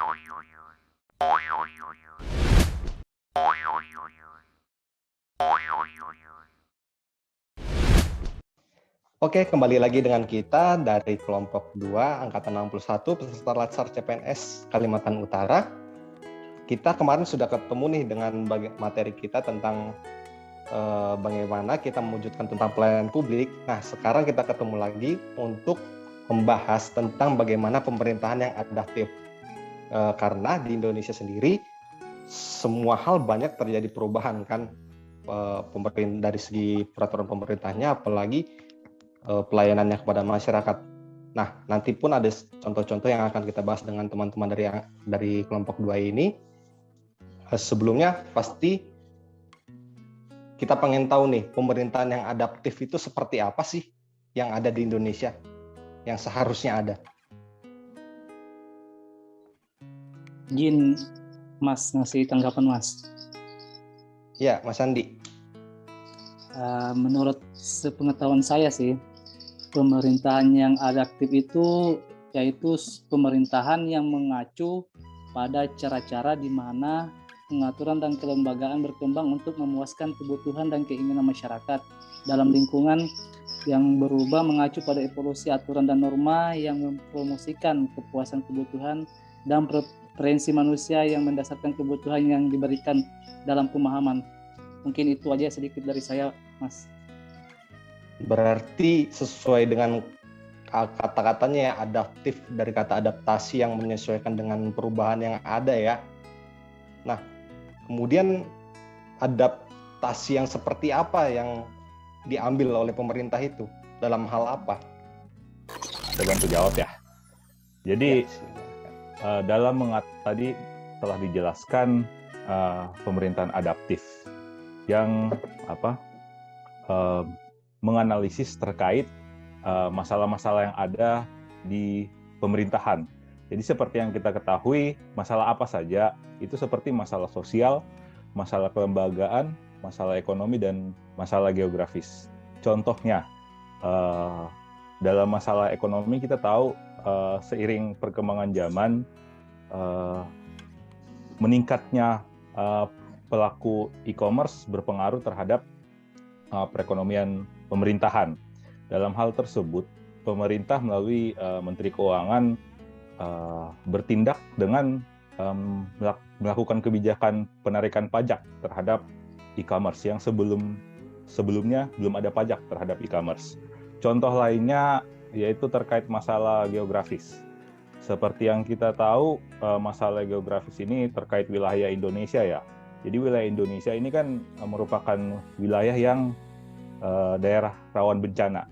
Oke, kembali lagi dengan kita dari kelompok 2, Angkatan 61, peserta Latsar CPNS Kalimantan Utara. Kita kemarin sudah ketemu nih dengan materi kita tentang bagaimana kita mewujudkan tentang pelayanan publik. Nah, sekarang kita ketemu lagi untuk membahas tentang bagaimana pemerintahan yang adaptif. Karena di Indonesia sendiri, semua hal banyak terjadi perubahan kan, dari segi peraturan pemerintahnya, apalagi pelayanannya kepada masyarakat. Nah, nanti pun ada contoh-contoh yang akan kita bahas dengan teman-teman dari kelompok 2 ini. Sebelumnya pasti kita pengen tahu nih, pemerintahan yang adaptif itu seperti apa sih yang ada di Indonesia, yang seharusnya ada. Izin Mas ngasih tanggapan Mas. Ya, Mas Andi. Menurut sepengetahuan saya sih, pemerintahan yang adaptif itu yaitu pemerintahan yang mengacu pada cara-cara di mana pengaturan dan kelembagaan berkembang untuk memuaskan kebutuhan dan keinginan masyarakat dalam lingkungan yang berubah, mengacu pada evolusi aturan dan norma yang mempromosikan kepuasan kebutuhan dan preferensi manusia yang mendasarkan kebutuhan yang diberikan dalam pemahaman. Mungkin itu aja sedikit dari saya, Mas. Berarti sesuai dengan kata-katanya ya, adaptif, dari kata adaptasi yang menyesuaikan dengan perubahan yang ada ya. Nah, kemudian adaptasi yang seperti apa yang diambil oleh pemerintah itu? Dalam hal apa? Saya bantu jawab ya. Jadi tadi telah dijelaskan pemerintahan adaptif yang menganalisis terkait masalah-masalah yang ada di pemerintahan. Jadi seperti yang kita ketahui, masalah apa saja itu seperti masalah sosial, masalah kelembagaan, masalah ekonomi, dan masalah geografis. Contohnya, dalam masalah ekonomi kita tahu seiring perkembangan zaman, meningkatnya pelaku e-commerce berpengaruh terhadap perekonomian pemerintahan. Dalam hal tersebut, pemerintah melalui Menteri Keuangan bertindak dengan melakukan kebijakan penarikan pajak terhadap e-commerce yang sebelumnya belum ada pajak terhadap e-commerce. Contoh lainnya yaitu terkait masalah geografis. Seperti yang kita tahu, masalah geografis ini terkait wilayah Indonesia ya. Jadi wilayah Indonesia ini kan merupakan wilayah yang daerah rawan bencana.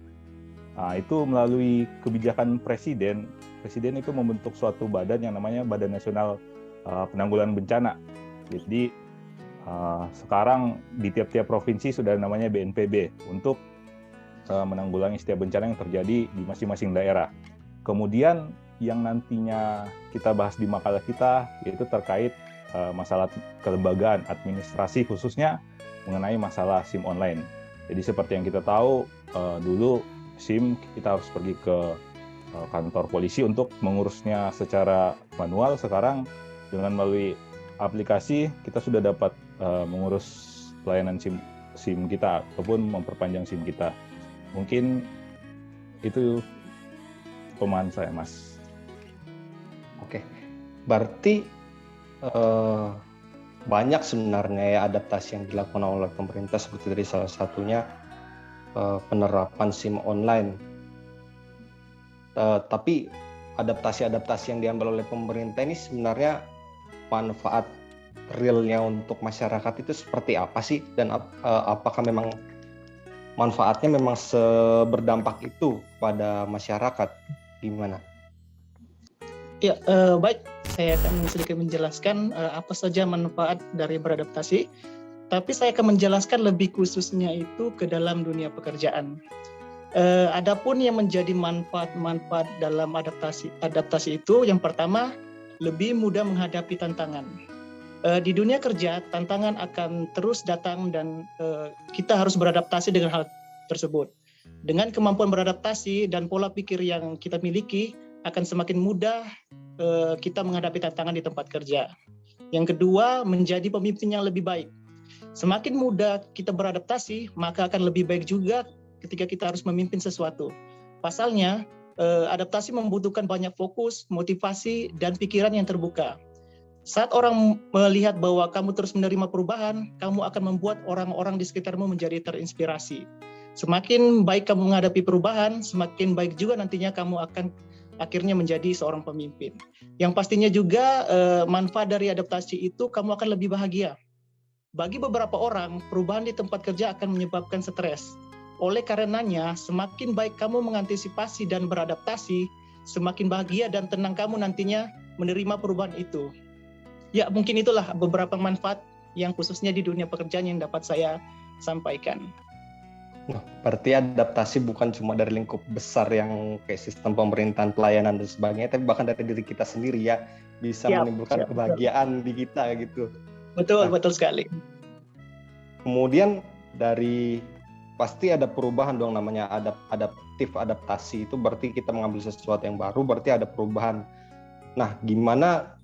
Nah, itu melalui kebijakan Presiden itu membentuk suatu badan yang namanya Badan Nasional Penanggulangan Bencana. Jadi sekarang di tiap-tiap provinsi sudah namanya BNPB untuk menanggulangi setiap bencana yang terjadi di masing-masing daerah. Kemudian yang nantinya kita bahas di makalah kita yaitu terkait masalah kelembagaan administrasi, khususnya mengenai masalah SIM online. Jadi seperti yang kita tahu, dulu SIM kita harus pergi ke kantor polisi untuk mengurusnya secara manual. Sekarang dengan melalui aplikasi kita sudah dapat mengurus pelayanan SIM kita ataupun memperpanjang SIM kita. Mungkin itu pemahaman saya, Mas. Oke, berarti banyak sebenarnya ya adaptasi yang dilakukan oleh pemerintah, seperti dari salah satunya penerapan SIM online. Tapi adaptasi-adaptasi yang diambil oleh pemerintah ini sebenarnya manfaat realnya untuk masyarakat itu seperti apa sih? Dan apakah memang manfaatnya memang berdampak itu pada masyarakat? Gimana? Ya, baik. Saya akan sedikit menjelaskan apa saja manfaat dari beradaptasi. Tapi saya akan menjelaskan lebih khususnya itu ke dalam dunia pekerjaan. Adapun yang menjadi manfaat dalam adaptasi itu, yang pertama, lebih mudah menghadapi tantangan. Di dunia kerja, tantangan akan terus datang dan kita harus beradaptasi dengan hal tersebut. Dengan kemampuan beradaptasi dan pola pikir yang kita miliki, akan semakin mudah kita menghadapi tantangan di tempat kerja. Yang kedua, menjadi pemimpin yang lebih baik. Semakin mudah kita beradaptasi, maka akan lebih baik juga ketika kita harus memimpin sesuatu. Pasalnya, adaptasi membutuhkan banyak fokus, motivasi, dan pikiran yang terbuka. Saat orang melihat bahwa kamu terus menerima perubahan, kamu akan membuat orang-orang di sekitarmu menjadi terinspirasi. Semakin baik kamu menghadapi perubahan, semakin baik juga nantinya kamu akan akhirnya menjadi seorang pemimpin. Yang pastinya juga manfaat dari adaptasi itu kamu akan lebih bahagia. Bagi beberapa orang, perubahan di tempat kerja akan menyebabkan stres. Oleh karenanya, semakin baik kamu mengantisipasi dan beradaptasi, semakin bahagia dan tenang kamu nantinya menerima perubahan itu. Ya, mungkin itulah beberapa manfaat yang khususnya di dunia pekerjaan yang dapat saya sampaikan. Nah, berarti adaptasi bukan cuma dari lingkup besar yang kayak sistem pemerintahan, pelayanan, dan sebagainya, tapi bahkan dari diri kita sendiri ya, bisa menimbulkan kebahagiaan di kita gitu. Betul sekali. Kemudian dari pasti ada perubahan dong, namanya adaptasi itu berarti kita mengambil sesuatu yang baru, berarti ada perubahan. Nah, gimana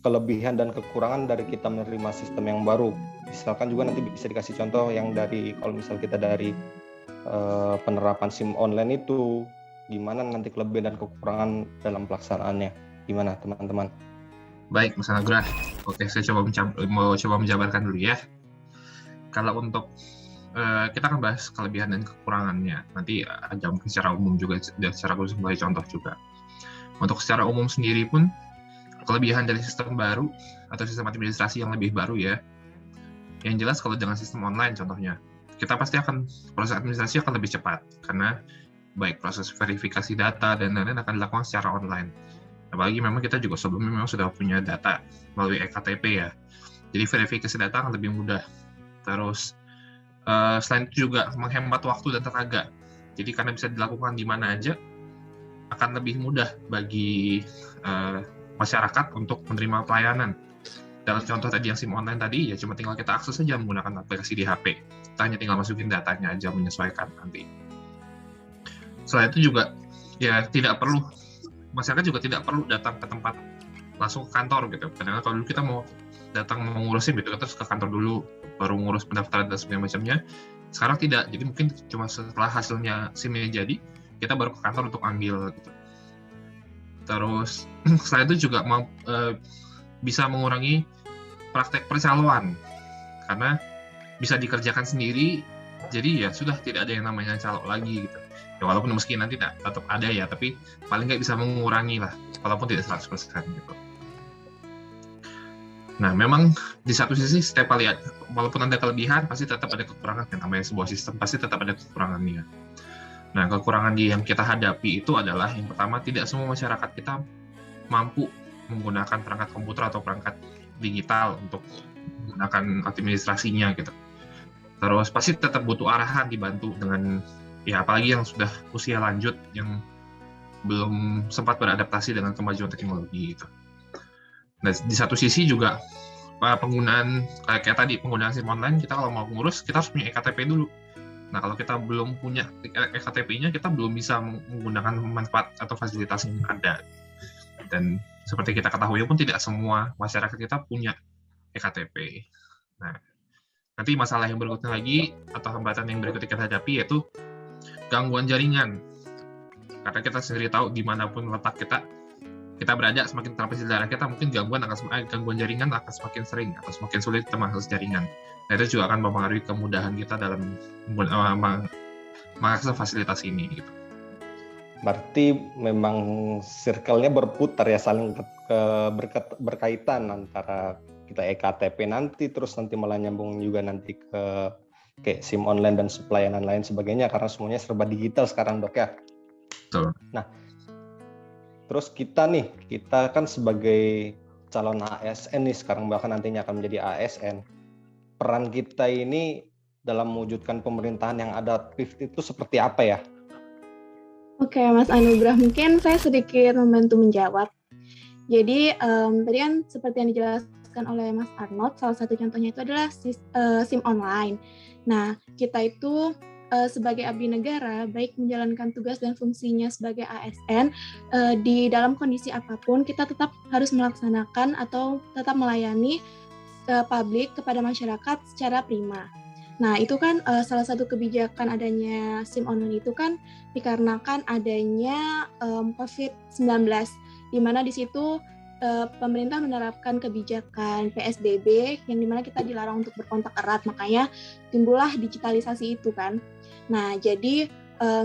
kelebihan dan kekurangan dari kita menerima sistem yang baru? Misalkan juga nanti bisa dikasih contoh yang dari, kalau misal kita dari penerapan SIM online itu, gimana nanti kelebihan dan kekurangan dalam pelaksanaannya? Gimana teman-teman? Baik, Mas Anugrah. Oke, saya mau coba menjabarkan dulu ya. Kalau untuk kita akan bahas kelebihan dan kekurangannya. Nanti ada mungkin secara umum juga, dan secara khusus sebagai contoh juga. Untuk secara umum sendiri pun, kelebihan dari sistem baru atau sistem administrasi yang lebih baru ya. Yang jelas kalau dengan sistem online contohnya, kita pasti akan, proses administrasi akan lebih cepat. Karena baik proses verifikasi data dan lain-lain akan dilakukan secara online. Apalagi memang kita juga sebelumnya memang sudah punya data melalui EKTP ya. Jadi verifikasi data akan lebih mudah. Terus selain itu juga menghemat waktu dan tenaga. Jadi karena bisa dilakukan di mana aja, akan lebih mudah bagi masyarakat untuk menerima pelayanan. Dalam contoh tadi yang SIM online tadi, ya cuma tinggal kita akses saja menggunakan aplikasi di HP. Kita hanya tinggal masukin datanya aja, menyesuaikan nanti. Selain itu juga, ya tidak perlu, masyarakat juga tidak perlu datang ke tempat langsung ke kantor gitu. Karena kalau dulu kita mau datang mengurusin gitu, kita harus ke kantor dulu, baru ngurus pendaftaran dan sebagainya macamnya. Sekarang tidak, jadi mungkin cuma setelah hasilnya SIM-nya jadi, kita baru ke kantor untuk ambil gitu. Terus selain itu juga bisa mengurangi praktek percaloan karena bisa dikerjakan sendiri, jadi ya sudah tidak ada yang namanya calo lagi gitu. Ya walaupun meski nanti tetap ada ya, tapi paling nggak bisa mengurangi lah, walaupun tidak 100% gitu. Nah, memang di satu sisi setiap kali walaupun ada kelebihan, pasti tetap ada kekurangan. Yang namanya sebuah sistem pasti tetap ada kekurangannya. Nah, kekurangan yang kita hadapi itu adalah yang pertama, tidak semua masyarakat kita mampu menggunakan perangkat komputer atau perangkat digital untuk menggunakan administrasinya gitu. Terus pasti tetap butuh arahan, dibantu dengan ya apalagi yang sudah usia lanjut yang belum sempat beradaptasi dengan kemajuan teknologi gitu. Nah, di satu sisi juga penggunaan kayak tadi penggunaan SIM online, kita kalau mau ngurus kita harus punya EKTP dulu. Nah, kalau kita belum punya EKTP-nya, kita belum bisa menggunakan manfaat atau fasilitas yang ada. Dan seperti kita ketahui pun tidak semua masyarakat kita punya EKTP. Nah, nanti masalah yang berikutnya lagi atau hambatan yang berikutnya kita hadapi yaitu gangguan jaringan. Karena kita sendiri tahu dimanapun letak kita berada, semakin terapis di daerah kita, mungkin gangguan jaringan akan semakin sering atau semakin sulit kita mengakses jaringan. Nah, itu juga akan mempengaruhi kemudahan kita dalam mengakses fasilitas ini. Gitu. Berarti memang circle-nya berputar ya, saling berkaitan antara kita EKTP nanti, terus nanti malah nyambung juga nanti ke kayak SIM online dan pelayanan lain sebagainya, karena semuanya serba digital sekarang, Dok ya. Betul. Nah, terus kita kan sebagai calon ASN nih sekarang, bahkan nantinya akan menjadi ASN. Peran kita ini dalam mewujudkan pemerintahan yang adaptif itu seperti apa ya? Oke, Mas Anugrah, mungkin saya sedikit membantu menjawab. Jadi, tadi kan seperti yang dijelaskan oleh Mas Arnold, salah satu contohnya itu adalah SIM online. Nah, kita itu sebagai abdi negara, baik menjalankan tugas dan fungsinya sebagai ASN, di dalam kondisi apapun kita tetap harus melaksanakan atau tetap melayani publik kepada masyarakat secara prima. Nah, itu kan salah satu kebijakan adanya SIM online itu kan dikarenakan adanya COVID-19, di mana di situ pemerintah menerapkan kebijakan PSBB yang dimana kita dilarang untuk berkontak erat, makanya timbullah digitalisasi itu kan. Nah, jadi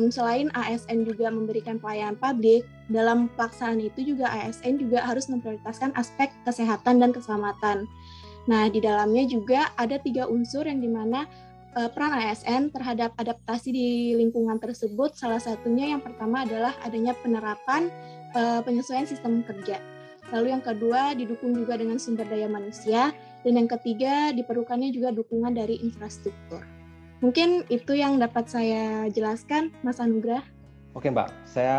selain ASN juga memberikan pelayanan publik, dalam pelaksanaan itu juga ASN juga harus memprioritaskan aspek kesehatan dan keselamatan. Nah, di dalamnya juga ada 3 unsur yang dimana peran ASN terhadap adaptasi di lingkungan tersebut. Salah satunya yang pertama adalah adanya penerapan penyesuaian sistem kerja. Lalu yang kedua didukung juga dengan sumber daya manusia. Dan yang ketiga diperlukannya juga dukungan dari infrastruktur. Mungkin itu yang dapat saya jelaskan, Mas Anugrah. Oke Mbak, saya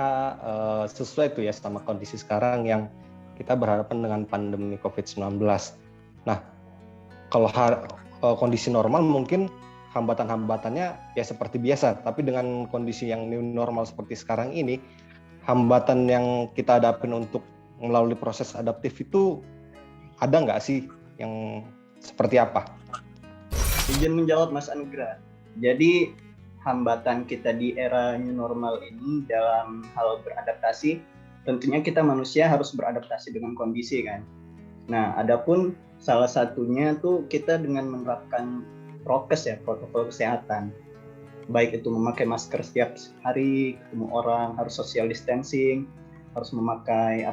sesuai tuh ya sama kondisi sekarang yang kita berhadapan dengan pandemi COVID-19. Nah, kalau kondisi normal mungkin hambatan-hambatannya ya seperti biasa, tapi dengan kondisi yang new normal seperti sekarang ini, hambatan yang kita hadapin untuk melalui proses adaptif itu ada nggak sih yang seperti apa? Izin menjawab Mas Anugrah. Jadi hambatan kita di era new normal ini dalam hal beradaptasi, tentunya kita manusia harus beradaptasi dengan kondisi kan. Nah, adapun salah satunya tuh kita dengan menerapkan prokes ya, protokol kesehatan. Baik itu memakai masker setiap hari, ketemu orang, harus social distancing, harus memakai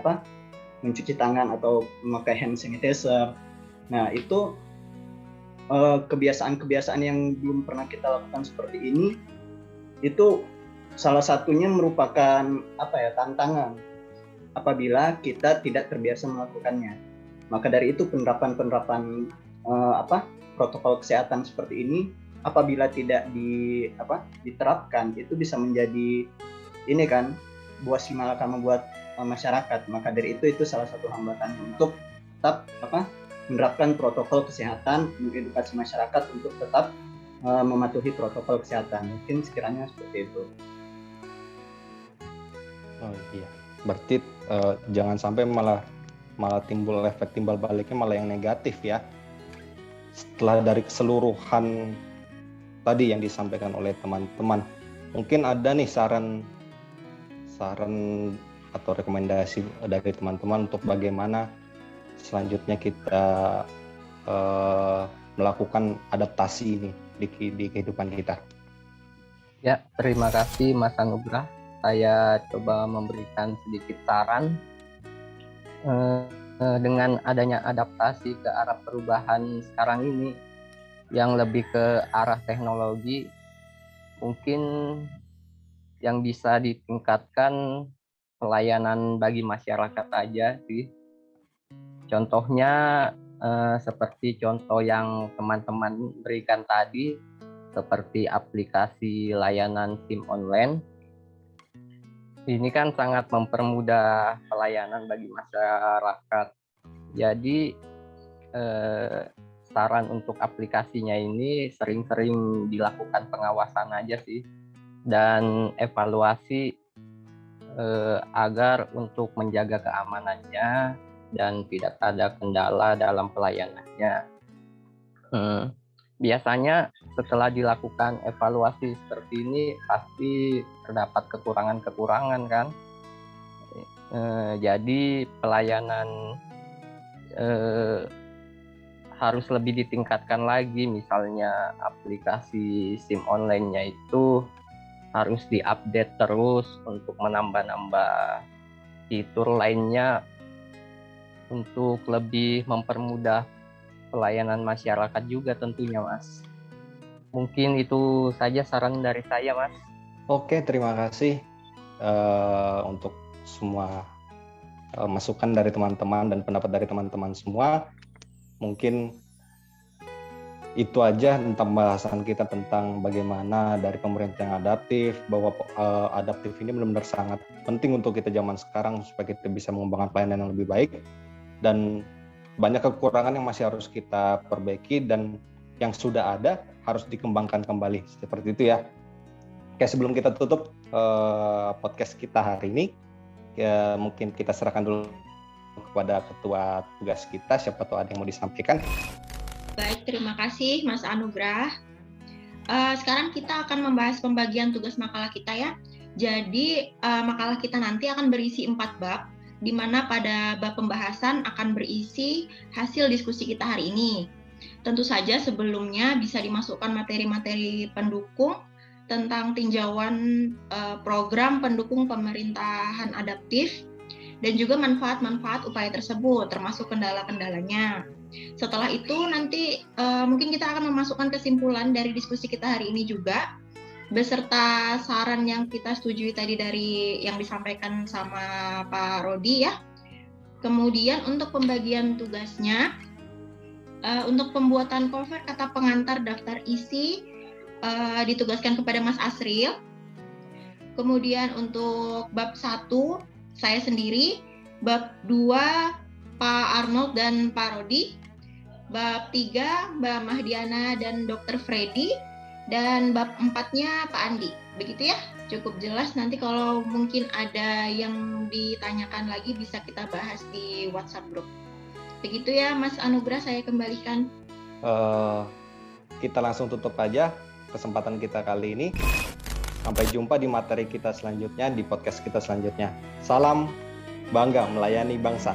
mencuci tangan atau memakai hand sanitizer. Nah, itu kebiasaan-kebiasaan yang belum pernah kita lakukan seperti ini, itu salah satunya merupakan tantangan apabila kita tidak terbiasa melakukannya. Maka dari itu penerapan protokol kesehatan seperti ini apabila tidak diterapkan itu bisa menjadi buah simalakama buat masyarakat. Maka dari itu salah satu hambatannya untuk tetap menerapkan protokol kesehatan, mengedukasi masyarakat untuk tetap mematuhi protokol kesehatan. Mungkin sekiranya seperti itu. Oh iya, berarti jangan sampai malah timbul efek timbal baliknya malah yang negatif ya. Setelah dari keseluruhan tadi yang disampaikan oleh teman-teman, mungkin ada nih saran atau rekomendasi dari teman-teman untuk bagaimana selanjutnya kita melakukan adaptasi ini di kehidupan kita. Ya, terima kasih Mas Anugrah. Saya coba memberikan sedikit saran. Dengan adanya adaptasi ke arah perubahan sekarang ini yang lebih ke arah teknologi, mungkin yang bisa ditingkatkan pelayanan bagi masyarakat aja sih. Contohnya seperti contoh yang teman-teman berikan tadi, seperti aplikasi layanan SIM online. Ini kan sangat mempermudah pelayanan bagi masyarakat. Jadi saran untuk aplikasinya ini sering-sering dilakukan pengawasan aja sih, dan evaluasi agar untuk menjaga keamanannya dan tidak ada kendala dalam pelayanannya. Biasanya setelah dilakukan evaluasi seperti ini pasti terdapat kekurangan-kekurangan kan. Jadi pelayanan harus lebih ditingkatkan lagi. Misalnya aplikasi SIM online-nya itu harus diupdate terus untuk menambah-nambah fitur lainnya untuk lebih mempermudah pelayanan masyarakat juga tentunya, Mas. Mungkin itu saja saran dari saya, Mas. Oke, terima kasih untuk semua masukan dari teman-teman dan pendapat dari teman-teman semua. Mungkin itu aja tentang bahasan kita tentang bagaimana dari pemerintah yang adaptif, bahwa adaptif ini benar-benar sangat penting untuk kita zaman sekarang supaya kita bisa mengembangkan pelayanan yang lebih baik, dan banyak kekurangan yang masih harus kita perbaiki dan yang sudah ada harus dikembangkan kembali, seperti itu ya. Oke, sebelum kita tutup podcast kita hari ini, ya, mungkin kita serahkan dulu kepada ketua tugas kita, siapa tahu ada yang mau disampaikan. Baik, terima kasih Mas Anugrah. Sekarang kita akan membahas pembagian tugas makalah kita ya. Jadi makalah kita nanti akan berisi 4 bab, di mana pada bab pembahasan akan berisi hasil diskusi kita hari ini. Tentu saja sebelumnya bisa dimasukkan materi-materi pendukung tentang tinjauan program pendukung pemerintahan adaptif dan juga manfaat-manfaat upaya tersebut, termasuk kendala-kendalanya. Setelah itu nanti mungkin kita akan memasukkan kesimpulan dari diskusi kita hari ini juga, beserta saran yang kita setujui tadi dari yang disampaikan sama Pak Rodi ya. Kemudian untuk pembagian tugasnya, untuk pembuatan cover kata pengantar daftar isi ditugaskan kepada Mas Asril. Kemudian untuk bab 1 saya sendiri, bab 2 Pak Arnold dan Pak Rodi, bab 3 Mbak Mahdiana dan Dr. Freddy, dan bab 4-nya Pak Andi. Begitu ya, cukup jelas. Nanti kalau mungkin ada yang ditanyakan lagi bisa kita bahas di WhatsApp group. Begitu ya Mas Anugrah, saya kembalikan. Kita langsung tutup aja kesempatan kita kali ini. Sampai jumpa di materi kita selanjutnya, di podcast kita selanjutnya. Salam bangga melayani bangsa.